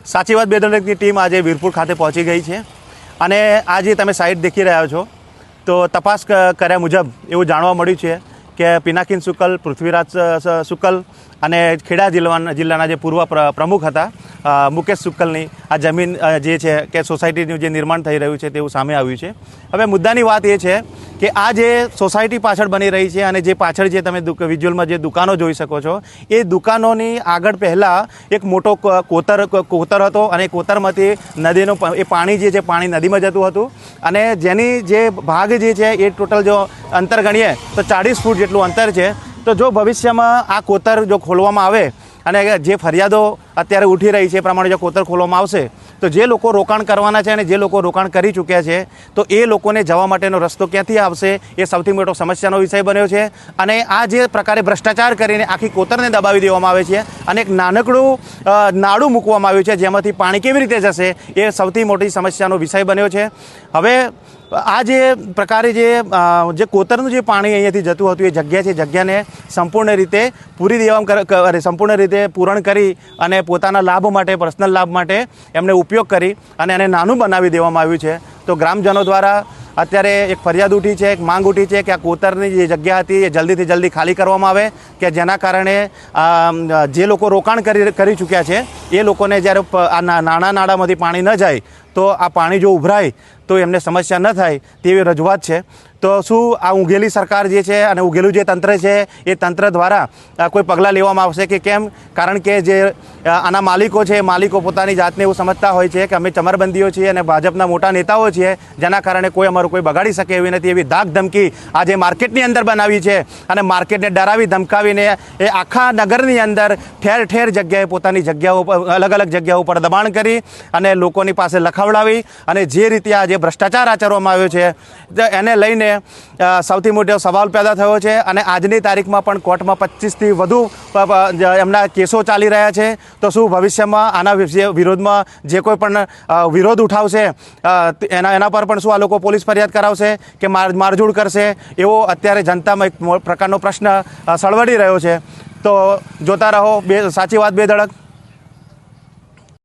સાચી વાત, બેદરડકની ટીમ આજે વીરપુર ખાતે પહોંચી ગઈ છે અને આજે તમે સાઇટ દેખી રહ્યા છો તો તપાસ કર્યા મુજબ એવું જાણવા મળ્યું છે કે પિનાકીન શુકલ, પૃથ્વીરાજ શુકલ અને ખેડા જિલ્લાના જે પૂર્વ પ્રમુખ હતા મુકેશ શુકલની આ જમીન જે છે કે સોસાયટીનું જે નિર્માણ થઈ રહ્યું છે તેવું સામે આવ્યું છે। હવે મુદ્દાની વાત એ છે કે આ જે સોસાયટી પાછળ બની રહી છે અને જે પાછળ જે તમે વિઝ્યુઅલમાં જે દુકાનો જોઈ શકો છો એ દુકાનોની આગળ પહેલાં એક મોટો કોતર હતો અને કોતરમાંથી નદીનું એ પાણી જે છે પાણી નદીમાં જતું હતું અને જેની જે ભાગ જે છે એ ટોટલ જો અંતર ગણીએ તો 40 ફૂટ જેટલું અંતર છે। તો જો ભવિષ્યમાં આ કોતર જો ખોલવામાં આવે અને જે ફરિયાદો અત્યારે ઉઠી રહી છે એ પ્રમાણે જો કોતર ખોલવામાં આવશે તો જે લોકો રોકાણ કરવાના છે અને જે લોકો રોકાણ કરી ચૂક્યા છે તો એ લોકોને જવા માટેનો રસ્તો ક્યાંથી આવશે એ સૌથી મોટો સમસ્યાનો વિષય બન્યો છે। અને આ જે પ્રકારે ભ્રષ્ટાચાર કરીને આખી કોતરને દબાવી દેવામાં આવે છે અને એક નાનકડું નાળું મૂકવામાં આવ્યું છે જેમાંથી પાણી કેવી રીતે જશે એ સૌથી મોટી સમસ્યાનો વિષય બન્યો છે। હવે આ જે પ્રકારે જે કોતરનું જે પાણી અહીંયાથી જતું હતું એ જગ્યા છે જગ્યાને સંપૂર્ણ રીતે સંપૂર્ણ રીતે પૂરણ કરી અને પોતાના લાભ માટે પર્સનલ લાભ માટે એમને ઉપયોગ કરી અને એને નાનું બનાવી દેવામાં આવ્યું છે। તો ગ્રામજનો દ્વારા અત્યારે એક ફરિયાદ ઉઠી છે, એક માંગ ઉઠી છે કે આ કોતરની જે જગ્યા હતી એ જલ્દીથી જલ્દી ખાલી કરવામાં આવે કે જેના કારણે જે લોકો રોકાણ કરી ચૂક્યા છે એ લોકોને જ્યારે આ નાળામાંથી પાણી ન જાય તો આ પાણી જો ઉભરાય તો એમને સમસ્યા ન થાય તેવી રજૂઆત છે। તો શું આ ઊંઘેલી સરકાર જે છે અને ઊંઘેલું જે તંત્ર છે એ તંત્ર દ્વારા કોઈ પગલાં લેવામાં આવશે કે કેમ? કારણ કે જે આના માલિકો છે એ માલિકો પોતાની જાતને એવું સમજતા હોય છે કે અમે ચમરબંધીઓ છીએ અને ભાજપના મોટા નેતાઓ છીએ જેના કારણે કોઈ અમારું કોઈ બગાડી શકે એવી નથી એવી ધાક ધમકી આજે માર્કેટની અંદર બનાવી છે અને માર્કેટને ડરાવી ધમકાવીને એ આખા નગરની અંદર ઠેર ઠેર જગ્યાએ પોતાની જગ્યાઓ અલગ અલગ જગ્યાઓ પર દબાણ કરી અને લોકોની પાસે લખાવડાવી અને જે રીતે આ જે ભ્રષ્ટાચાર આચરવામાં આવ્યો છે એને લઈને સૌથી મોટો સવાલ પેદા થયો છે અને આજની તારીખમાં પણ કોર્ટમાં 25થી વધુ એમના કેસો ચાલી રહ્યા છે। તો શું ભવિષ્યમાં આના વિરોધમાં જે કોઈ પણ વિરોધ ઉઠાવશે એના પર પણ શું આ લોકો પોલીસ ફરિયાદ કરાવશે કે મારઝૂડ કરશે એવો અત્યારે જનતામાં એક પ્રકારનો પ્રશ્ન સળવડી રહ્યો છે। તો જોતા રહો સાચી વાત બેધડક।